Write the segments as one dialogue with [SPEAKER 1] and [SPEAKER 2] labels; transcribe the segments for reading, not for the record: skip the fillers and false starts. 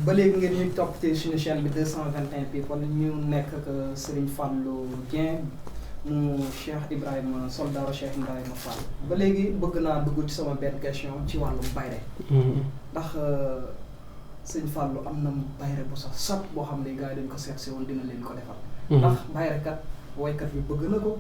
[SPEAKER 1] ba léegi ngeen ñuy topp ci suñu chaîne bi 221 people ñu nekk ak Serigne Fallou Dieng mu Cheikh Ibrahima Soldaaru Cheikh Ibrahima Fall ba léegi bëgg naa dugg ci sama benn question ci wàllum bayre ndax Serigne Fallou am na bayre bu sax sat boo xam ne gars yi dañ ko seet si woon dina leen ko defal ndax bayre kat woykat bi bëgg na ko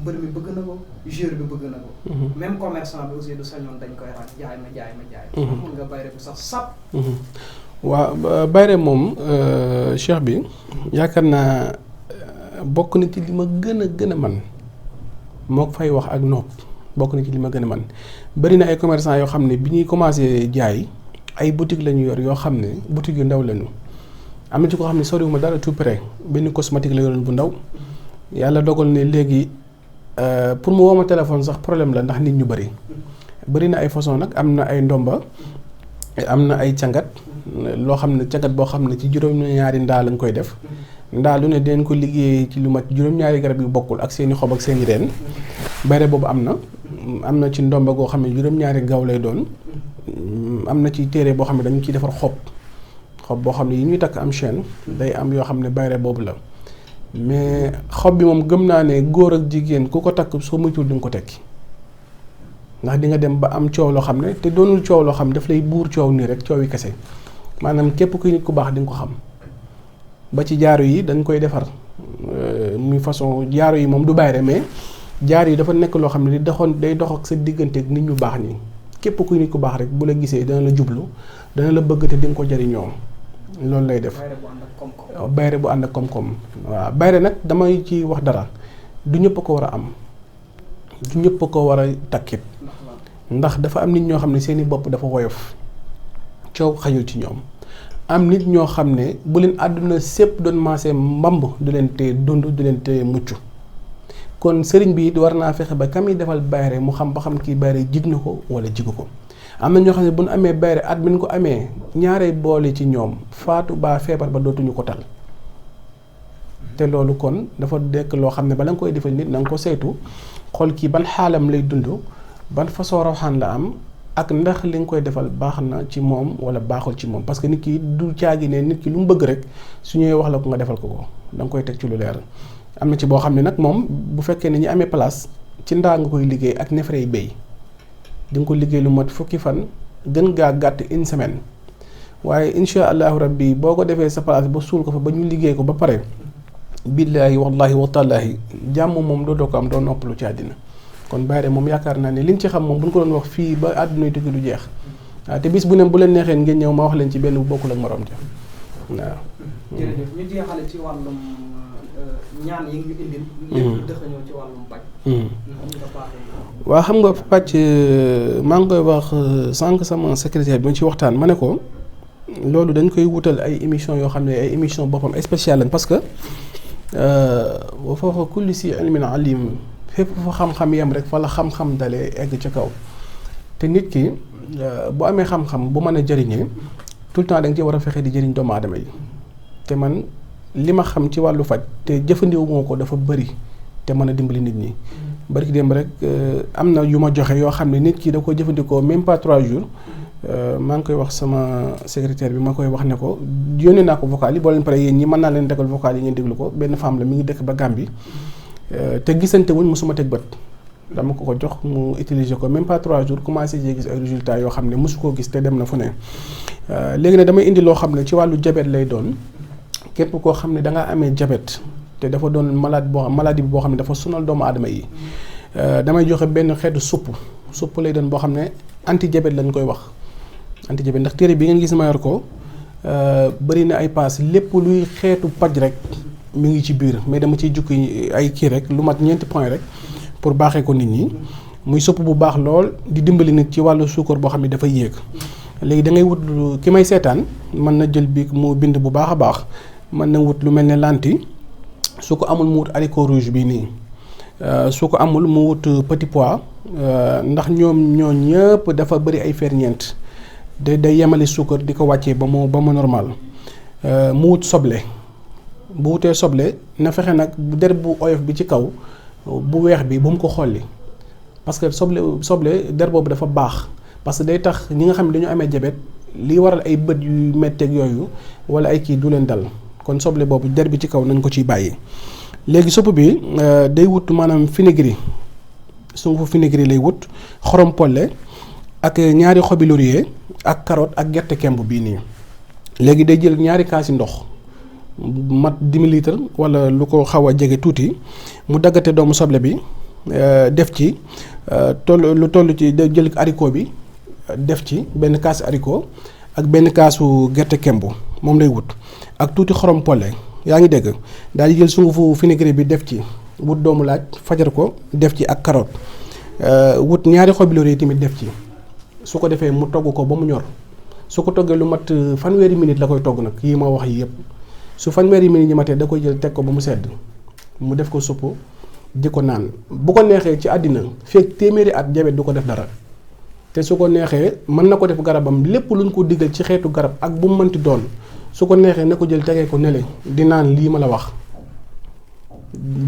[SPEAKER 1] mbër mi bëgg na ko joueur bi bëgg na ko même commerçant bi aussi du sañoon dañ koy raaj jaay ma jaay mën nga bayre bu sax sat
[SPEAKER 2] waaw bayre moom cheikh bi yaakaar naa bokk na ci li ma gën a man moo fay wax ak nopp bokk na ci li ma gën a man bari na ay commerçant yoo xam ne bi ñuy commencé jaay ay boutique la ñu yor yoo xam ne boutique yu ndaw lañu am na ci ko xam ne soriwuma dara tout près benn cosmétique la yoroon bu ndaw yàlla dogal ne léegi pour mu woo ma téléphone sax problème la ndax nit ñu bari na ay façon nag am na ay ndomba am na ay cangat loo xam ne cangat boo xam ne ci juróom-ñaari ndaa lañ koy def ndaa lu ne dinañ ko liggéey ci lu mat juróom-ñaari garab yu bokkul ak seeni xob ak seeni reen bayre boobu am na ci ndomba goo xam ne juróom-ñaari gaaw lay doon am na ci téere boo xam ne dañu ciy defar xob boo xam ne yi ñuy takk am chaîne day am yoo xam ne bayre boobu la mais xob bi moom gëm naa ne góor ak jigéen ku ko takk soo muytul di nga ko tekki ndax di nga dem ba am coow loo xam ne te doonul coow loo xam ne daf lay buur coow nii rek coow yi kese maanaam képp kuy nit ku baax di nga ko xam ba ci jaaro yi dañ koy defar muy façon jaaro yi moom du bayre mais jaaro yi dafa nekk loo xam ne day dox ak sa diggante ak nit ñu baax nii képp kuy nit ku baax rek bu la gisee dana la jublu dana la bëgg te di nga ko jariñoo loolu lay def bayre bu ànd ak koom-koom waaw bayre nag damay ci wax dara du ñëpp ko war a am du ñëpp ko war a takkit ndax dafa am nit ñoo xam ne seeni bopp dafa woyof coow xajul ci ñoom am nit ñoo xam ne bu leen àdduna sépp doon maasee mbamb du leen tee dund du leen tee mucc kon sëriñ bi war naa fexe ba kam yi defal bayre mu xam ba xam kii bayre jig na ko wala jigu ko am na ñoo xam ne bu ñu amee bayre at bi ñu ko amee ñaaree boole ci ñoom faatu baa feebar ba dootuñu ko tal te loolu kon dafa dekk loo xam ne bala nga koy defal nit na nga ko saytu xool kii ban xaalam lay dund ban façon rawxaan la am ak ndax li nga koy defal baax na ci moom wala baaxul ci moom parce que nit ki du caagi ne nit ki lu mu bëgg rek su ñëwee wax la ko nga defal ko da nga koy teg ci lu leer am na ci boo xam ne nag moom bu fekkee ne ñi amee place ci ndaa nga koy liggéey ak neefere béy di nga ko liggéey lu mat fukki fan gën gaa gàtt une semaine waaye incha allahu rabbi boo ko defee sa place ba suul ko fa ba ñu liggéey ko ba pare billaahi wallahi watallaahi jàmm moom doo ko am doo noppalu ci àddina kon bayre moom yaakaar naa ne liñ ci xam moom bu ñu ko doon wax fii ba àdduna yu tukki du jeex waaw te bis bu ne bu leen neexee ngeen ñëw ma wax leen ci benn bu bokkul ak morom ja waaw.
[SPEAKER 1] jërëjëf ñu jeexale ci wàllum ñaan yi ñu indil. lépp dëxañoo ci wàllum pàcc.
[SPEAKER 2] waaw xam nga pàcc maa ngi koy wax sànq sama secrétaire bi ma ci waxtaan ma ne ko loolu dañ koy wutal ay émission yoo xam ne ay émission boppam spéciale lañ parce que wa fawqa kulli si ilmin alim fépp fa xam-xam yem rek fa la xam-xam dalee egg ca kaw te nit ki bu amee xam-xam bu mën a jëriñee tout le temps da nga ci war a fexe di jëriñ doomu aadama yi te man li ma xam ci wàllu faj te jëfandikoo moo ko dafa bëri te mën a dimbali nit ñi bari ki dem rek am na yu ma joxe yoo xam ne nit ki da ko jëfandikoo même pas 3 jours maa ngi koy wax sama secrétaire bi ma koy wax ne ko yónnee naa ko vocal yi boo leen pare yéen ñi mën naa leen tegal vocal yi ngeen déglu ko benn femme la mi ngi dëkk ba Gambie te gisante wuñ mosuma teg bët dama ko jox mu utiliser ko même pas 3 jours commencé cee gis ay résultats yoo xam ne mosu koo gis te dem na fu ne léegi nag damay indi loo xam ne ci wàllu diabète lay doon képp koo xam ne da nga amee diabète te dafa doon maladie boo xam ne dafa sonal doomu aadama yi damay joxe benn xeetu supp lay doon boo xam ne anti diabète lañ koy wax anti diabète ndax téere bi ngeen gis ma yor ko bëri na ay paas lépp luy xeetu paj rek mi ngi ci biir mais dama ciy jukki ay kii rek lu mat 4 point rek pour baaxee ko nit ñi muy supp bu baax lool di dimbali nit ci wàllu suukar boo xam ne dafa yéeg léegi da ngay wut ki may seetaan mën na jël bi mu bind bu baax a baax mën na wut lu mel ne lanti su ko amul mu wut haricot rouge bii nii su ko amul mu wut petit pois ndax ñoo ñëpp dafa bëri ay ferñeent day yemale suukar di ko wàccee ba mu normal mu wut soble bu wutee soble na fexe nag der bu oyof bi ci kaw bu weex bi bu mu ko xolli parce que soble der boobu dafa baax parce que day tax ñi nga xam ne dañu amee diabète li waral ay bët yu metteeg yooyu wala ay kii du leen dal kon soble boobu der bi ci kaw nañ ko ciy bàyyi. léegi supp bi day wut maanaam fenugrec sungufu fenugrec lay wut xorom polle ak ñaari xobi laurier ak carotte ak gerte kemb bii nii. léegi day jël ñaari kaasi ndox mat 10 litres wala lu ko xaw a jege tuuti mu daggate doomu soble bi def ci lu toll ci day jël haricot bi def ci benn kaas haricot ak benn kaasu gerte kemb moom lay wut ak tuuti xorom polle yaa ngi dégg daal di jël sungufu fenugrec bi def ci wut doomu laaj fajar ko def ci ak carotte wut ñaari xobi laurier tamit def ci su ko defee mu togg ko ba mu ñor su ko toggee lu mat fanweeri minute la koy togg nag yii ma wax yi yëpp su fanweeri minute yi matee da koy jël teg ko ba mu sedd mu def ko supp di ko naan bu ko neexee ci àddina fekk téeméeri at jabet du ko def dara te su ko neexee mën na ko def garabam lépp luñ ko diggal ci xeetu garab ak bu mu mënti doon su ko neexee na ko jël tegee ko nele di naan lii ma la wax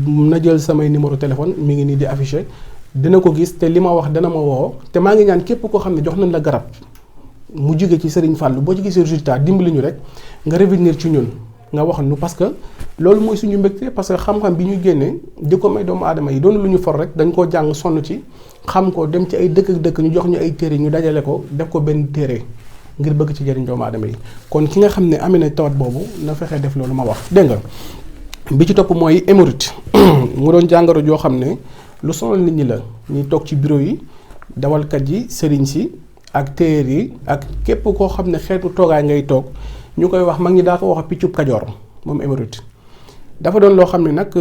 [SPEAKER 2] na jël samay numéro téléphone mi ngi nii di affiché dina ko gis te li ma wax dana ma woo te maa ngi ñaan képp koo xam ne jox nañ la garab mu jóge ci Serigne Fallou boo ci gisee résultat dimbali ñu rek nga revenir ci ñun nga wax nu parce que loolu mooy suñu mbégte parce que xam-xam bi ñu génnee di ko may doomu aadama yi doon lu ñu for rek dañ koo jàng sonn ci xam ko dem ci ay dëkk ak dëkk ñu jox ñu ay téere ñu dajale ko def ko benn téere ngir bëgg ci jëriñ doomu aadama yi kon ki nga xam ne amee na tawat boobu na fexee def loolu ma wax dégg nga bi ci topp mooy hémorroïde mu doon jàngoro joo xam ne lu sonal nit ñi la ñuy toog ci bureau yi dawalkat yi sëriñ si ak téer yi ak képp koo xam ne xeetu toogaay ngay toog ñu koy wax mag ñi daa ko wax piccub kajoor moom hémorroïde dafa doon loo xam ne nag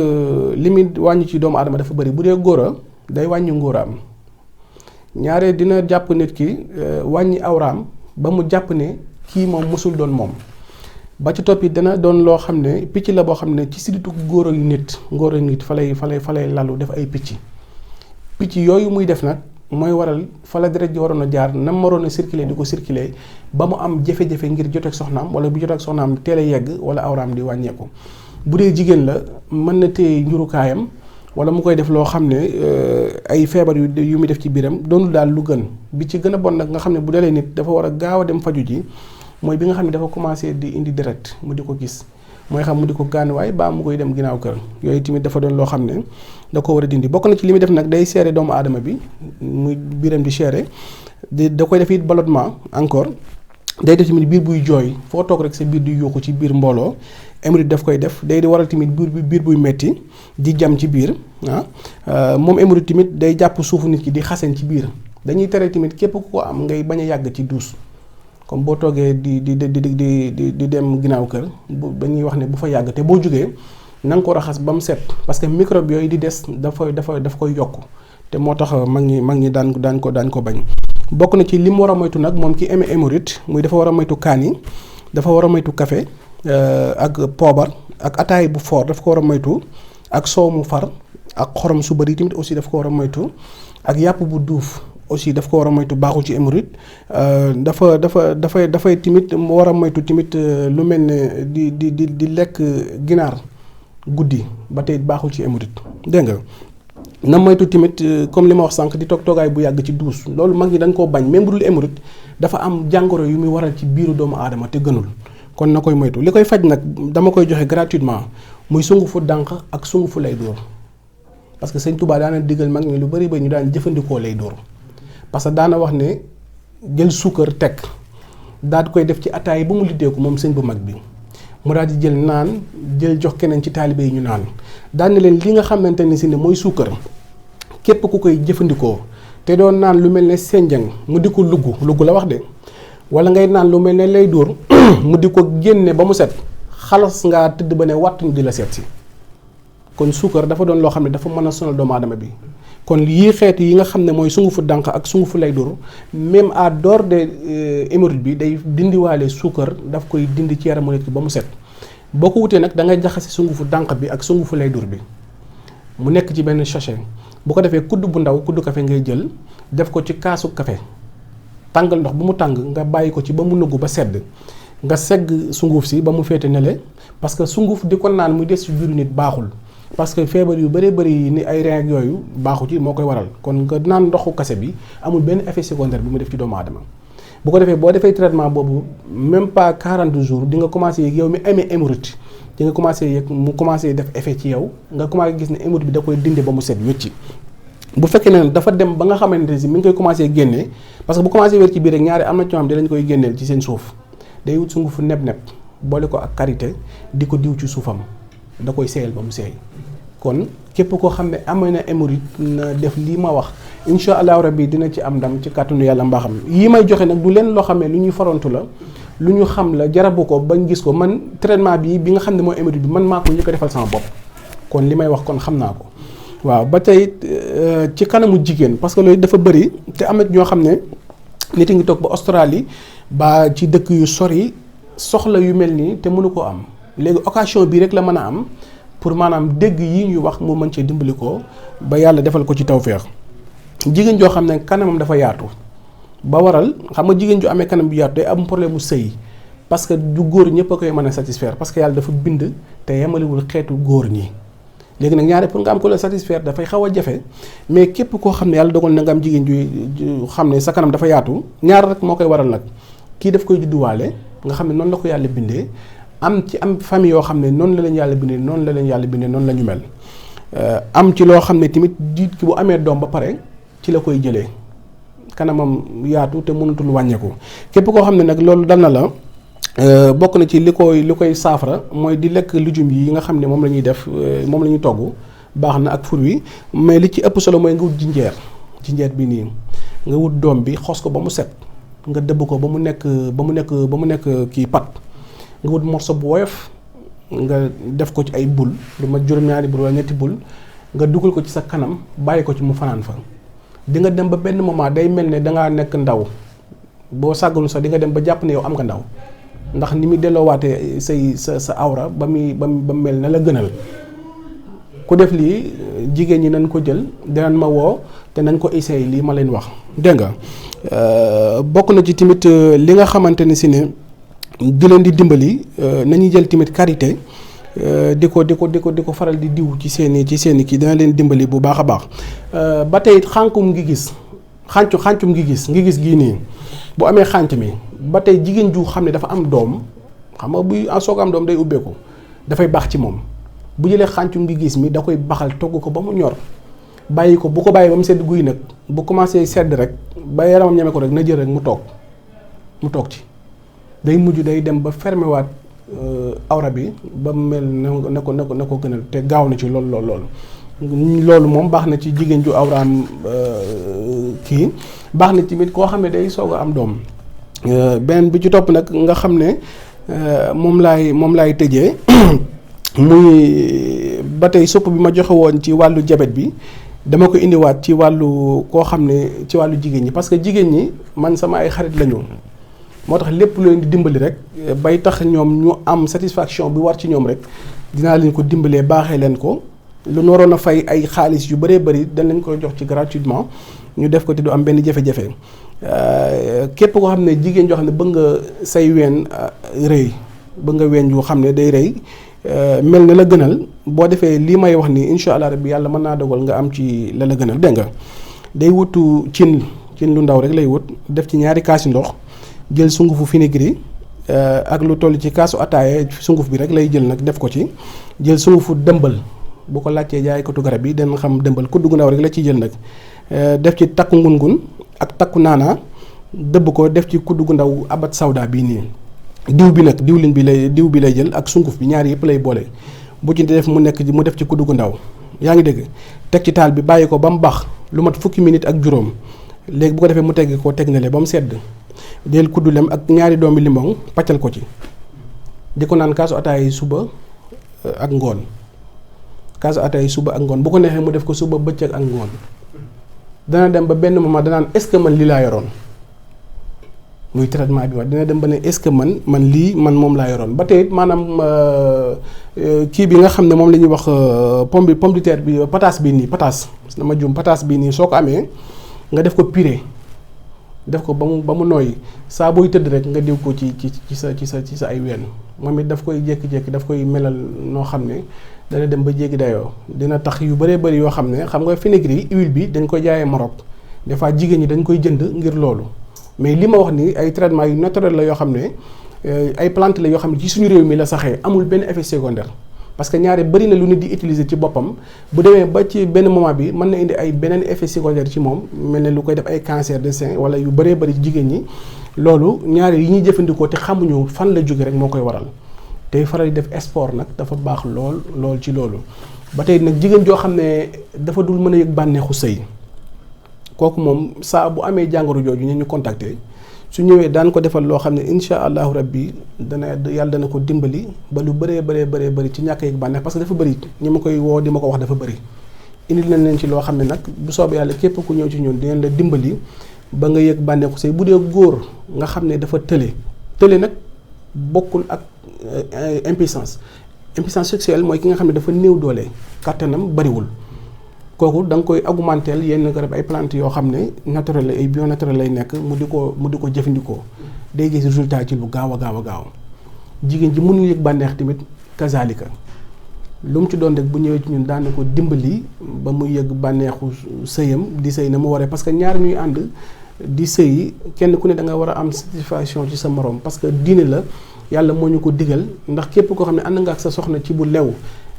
[SPEAKER 2] li muy wàññi ci doomu aadama dafa bëri bu dee góor a day wàññi ngóoraam ñaare dina jàpp nit ki wàññi awraam ba mu jàpp ne kii moom mosul doon moom ba ci topp it dana doon loo xam ne picc la boo xam ne ci sidditu góor ak nit fa lay lalu def ay picc yooyu muy def nag mooy waral fa la deret ji waroon a jaar na mu waroon a circuler di ko circuler ba mu am jafe-jafe ngir joteeg soxnaam wala bu joteeg soxnaam teel a yegg wala awraam di wàññeeku bu dee jigéen la mën na téye njurukaayam wala mu koy def loo xam ne ay feebar yu muy def ci biiram doonul daal lu gën bi ci gën a bon nag nga xam ne bu dalee nit dafa war a gaaw a dem faju ji mooy bi nga xam ne dafa commencé di indi deret mu di ko gis mooy xam mu di ko gaanuwaay baa mu koy dem ginnaaw kër yooyu tamit dafa doon loo xam ne da ko war a dindi bokk na ci li muy def nag day seere doomu aadama bi muy biiram di seere da koy def it ballonnement encore day def tamit biir buy jooy foo toog rek sa biir di yuuxu ci biir mbooloo hémorroïde daf koy def day di waral tamit biir buy metti di jam ci biir moom hémorroïde tamit day jàpp suufu nit ki di xasen ci biir dañuy tere tamit képp ku ko am ngay bañ a yàgg ci douche comme boo toogee di dem ginnaaw kër dañuy wax ne bu fa yàgg te boo jógee na nga ko raxas ba mu set parce que microbe yooyu di des daf koy yokk te moo tax mag ñi daan ko bañ. bokk na ci li mu war a moytu nag moom ki amee hémorroïde muy dafa war a moytu kaani dafa war a moytu café ak poobar ak ataay bu fort dafa ko war a moytu ak soow mu far ak xorom su bëri tamit aussi dafa ko war a moytu ak yàpp bu duuf. aussi daf ko war a moytu baaxul ci hémorroïde dafay tamit mu war a moytu tamit lu mel ne di lekk ginaar guddi ba tey baaxul ci hémorroïde dégg nga na moytu tamit comme li ma wax sànq di toogaay bu yàgg ci douche loolu mag ñi dañ koo bañ même bu dul hémorroïde dafa am jàngoro yu muy waral ci biiru doomu aadama te gënul kon na koy moytu li koy faj nag dama koy joxe gratuitement muy sungufu dànq ak sungufu lay dóor parce que sëñ Touba daana digal mag ñi lu bari ba ñu daan jëfandikoo lay dóor parce que daana wax ne jël suukar teg daal di koy def ci ataay ba mu liddeeku moom sëñ bu mag bi mu daal di jël naan jël jox keneen ci taalibe yi ñu naan daan na leen li nga xamante ni si ne mooy suukar képp ku koy jëfandikoo te doon naan lu mel ne senjang mu di ko lugg la wax de wala ngay naan lu mel ne lay dóor mu di ko génne ba mu set xalas ngaa tëdd ba ne wattuñ di la seet si kon suukar dafa doon loo xam ne dafa mën a sonal doomu aadama bi kon yii xeet yi nga xam ne mooy sungufu dànq ak sungufu lay dóor même à dehors de hémorroïde bi day dindiwaale suukar daf koy dindi ci yaramu nit ki ba mu set boo ko wutee nag da ngay jaxase sungufu dànq bi ak sungufu lay dóor bi mu nekk ci benn sachet bu ko defee kudd bu ndaw kudd café ngay jël def ko ci kaasu café tàngal ndox bu mu tàng nga bàyyi ko ci ba mu nugg ba sedd nga segg sunguf si ba mu féete nele parce que sunguf di ko naan muy des ci biiru nit baaxul parce que feebar yu bëri ni ay rein ak yooyu baaxu ci moo koy waral kon nga naan ndoxu kase bi amul benn effet secondaire bi mu def ci doomu aadama bu ko defee boo defee traitement boobu même pas 40 jours di nga commencé yëg yow mi amee hémorroïde di nga commencé yëg mu commencé def effet ci yow nga commencé gis ne hémorroïde bi da koy dindi ba mu set wécci. bu fekkee ne dafa dem ba nga xamante ne si mi ngi koy commencé génnee parce que bu commencé wér ci biir rek ñaari am na ci ñoo xam dinañ koy génneel ci seen suuf day wut sungufu neb-neb boole ko ak karité di ko diw ci suufam da koy seeyal ba mu seey. kon képp koo xam ne amee na hémorroïde na def lii ma wax incha allahu rabbi dina ci am ndam ci kàttanu yàlla mbaaxam yi may joxe nag du leen loo xam ne lu ñuy farantu la lu ñu xam la jarabu ko bañ gis ko man traitement bi nga xam ne mooy hémorroïde bi man maa ko njëkk a defal sama bopp kon li may wax kon xam naa ko. waaw ba tey ci kanamu jigéen parce que loolu dafa bëri te am na ñoo xam ne nit a ngi toog ba Australie ba ci dëkk yu sori soxla yu mel nii te mënu koo am léegi occasion bii rek la mën a am pour maanaam dégg yi ñuy wax mu mën cee dimbali ko ba yàlla defal ko ci tawféex. jigéen joo xam ne kanamam dafa yaatu ba waral xam nga jigéen ju amee kanam bu yaatu day am problème mu sëy parce que du góor ñëpp a koy mën a satisfaire parce que yàlla dafa bind te yemalewul xeetu góor ñi. léegi nag ñaare pour nga am ko la satisfaire dafay xaw a jafe mais képp koo xam ne yàlla dogal na nga am jigéen ju xam ne sa kanam dafa yaatu ñaar rek moo koy waral nag kii daf koy judduwaale nga xam ne noonu la ko yàlla bindee am famille yoo xam ne noonu la leen yàlla bindee noonu la leen yàlla bindee noonu la ñu mel am ci loo xam ne tamit diit ki bu amee doom ba pare ci la koy jëlee kanamam yaatu te mënatul wàññeeku képp koo xam ne nag loolu dal na la bokk na ci li koy saafara mooy di lekk lujum yi nga xam ne moom la ñuy def moom la ñuy togg baax na ak fur wi mais li ci ëpp solo mooy nga wut jinjeer bi nii nga wut doom bi xos ko ba mu set nga dëbb ko ba mu nekk kii pat nga wut morso bu woyof nga def ko ci ay bul lu ma juróom-ñaari bul wala ñetti bul nga dugal ko ci sa kanam bàyyi ko ci mu fanaan fa di nga dem ba benn moment day mel ne dangaa nekk ndaw boo sàggalu sax di nga dem ba jàpp ne yow am nga ndaw ndax ni muy delloowaatee sa awra ba mel na la gënal ku def lii jigéen ñi nañ ko jël dinañ ma woo te nañ ko essayé lii ma leen wax dégg nga bokk na ci tamit li nga xamante ne si ne di leen di dimbali nañuy jël tamit karité di ko faral di diw ci seeni kii dina leen dimbali bu baax a baax ba tey xànkum ngi gis xàncum ngi gis gii nii bu amee xànc mi ba tey jigéen ju xam ne dafa am doom xam nga buy soog am doom day ubbeeku dafay baax ci moom bu jëlee xàncum ngi gis mi da koy baxal togg ko ba mu ñor bàyyi ko bu ko bàyyi ba mu sedd guy nag bu commencé sedd rek ba yaramam ñeme ko rek na jël rek mu toog ci day mujj day dem ba fermé waat awra bi ba mu mel na ko gënal te gaaw na ci loolu moom baax na ci jigéen ju awraam kii baax na tamit koo xam ne day soog a am doom beneen bi ci topp nag nga xam ne moom laay tëjee muy ba tey sopp bi ma joxe woon ci wàllu jabet bi dama ko indiwaat ci wàllu koo xam ne ci wàllu jigéen ñi parce que jigéen ñi man sama ay xarit lañu moo tax lépp lu leen di dimbali rek bay tax ñoom ñu am satisfaction bi war ci ñoom rek dinaa leen ko dimbalee baaxee leen ko lu nu waroon a fay ay xaalis yu bëree bëri dañ leen koy jox ci gratuitement ñu def ko te du am benn jafe-jafe képp koo xam ne jigéen joo xam ne bëgg nga say ween rëy bëgg nga ween yu xam ne day rëy mel na la gënal boo defee lii may wax nii incha allah rabbi yàlla mën naa dogal nga am ci la gënal dégg nga day wutu cin lu ndaw rek lay wut def ci ñaari kaasi ndox jël sungufu fenugrec ak lu toll ci kaasu ataaya sunguf bi rek lay jël nag def ko ci jël sungufu dëmbal bu ko laajtee jaaykatu garab yi dana xam dëmbal kuddu gu ndaw rek la ciy jël nag def ci takku ngun-ngun ak takku naana dëbb ko def ci kuddu gu ndaw abat sawda bii nii diw bi lay jël ak sunguf bi ñaar yëpp lay boole bu ci def mu def ci kuddu gu ndaw yaa ngi dégg teg ci taal bi bàyyi ko ba mu baax lu mat fukki minute ak juróom léegi bu ko defee mu tegg ko teg na le ba mu sedd del kuddu lem ak ñaari doomi limon paccal ko ci di ko naan kaasu ataaya yi suba ak ngoon kaasu ataaya yi suba ak ngoon bu ko neexee mu def ko suba bëccëg ak ngoon dana dem ba benn moment danaan est-ce que man lii laa yoroon muy traitement bi wax dina dem ba ne est-ce que man moom laa yoroon ba tey maanaam kii bi nga xam ne moom la ñuy wax pomme de terre bi pataas bii nii pataas bii nii soo ko amee nga def ko purée def ko ba mu nooy saa booy tëdd rek nga diw ko ci sa ay ween moom it daf koy jékki-jékki daf koy melal noo xam ne dana dem ba jéggi dayoo dina tax yu bëree bëri yoo xam ne xam nga fenugrec huile bi dañ koy jaayee Maroc des fois jigéen ñi dañ koy jënd ngir loolu mais li ma wax ni ay traitement yu naturel la yoo xam ne ay plante la yoo xam ne ci suñu réew mi la saxee amul benn effet secondaire. parce que ñaare bëri na lu nit di utiliser ci boppam bu demee ba ci benn moment bi mën na indi ay beneen effet secondaire ci moom mel ne lu koy def ay cancer de sein wala yu bëree bëri ci jigéen ñi loolu ñaare yi ñuy jëfandikoo te xamuñu fan la jóge rek moo koy waral tey faral di def sport nag dafa baax lool ci loolu. ba tey nag jigéen joo xam ne dafa dul mën a yëg bànneexu sëy kooku moom saa bu amee jàngoro jooju ñu contacter su ñëwee daan ko defal loo xam ne incha allahu rabbi yàlla dana ko dimbali ba lu bëree bëri ci ñàkk yëg bànneex parce que dafa bëri ñi ma koy woo di ma ko wax dafa bëri. indil nañ leen ci loo xam ne nag bu soobee yàlla képp ku ñëw ci ñun dinañ la dimbali ba nga yëg bànneexu sëy bu dee góor nga xam ne dafa tële nag bokkul ak impuissance sexuelle mooy ki nga xam ne dafa néew doole kàttanam bariwul. kooku da nga koy augmenter yenn garab ay plante yoo xam ne naturel la ay bio naturel lay nekk mu di ko jëfandikoo day gis résultat ci lu gaaw a gaaw jigéen ji mënul yëg bànneex tamit kazalika lu mu ci doon rek bu ñëwee ci ñun daana ko dimbali ba muy yëg bànneexu sëyam di sëy na mu waree parce que ñaar ñuy ànd di sëy kenn ku ne da nga war a am satisfaction ci sa morom parce que diine la yàlla moo ñu ko digal ndax képp koo xam ne ànd nga ak sa soxna ci bu lew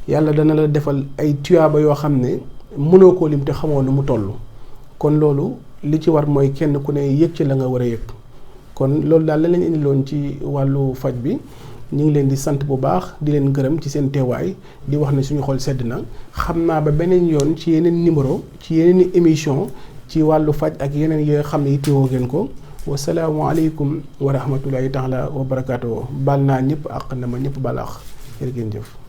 [SPEAKER 2] yàlla dana la defal ay tuyaaba yoo xam ne mënoo koo lim te xamoo nu mu toll kon loolu li ci war mooy kenn ku ne yëg ci la nga war a yëg kon loolu daal la leen indiloon ci wàllu faj bi ñu ngi leen di sant bu baax di leen gërëm ci seen teewaay di wax ne suñu xol sedd na xam naa ba beneen yoon ci yeneen numéro ci yeneen émission ci wàllu faj ak yeneen yoo xam ne yittewoo ngeen ko wasalaamualeykum wa rahmatullahi taala wa barakaatu baal naa ñëpp àq na ma ñëpp baal àq jërë ngeen jëf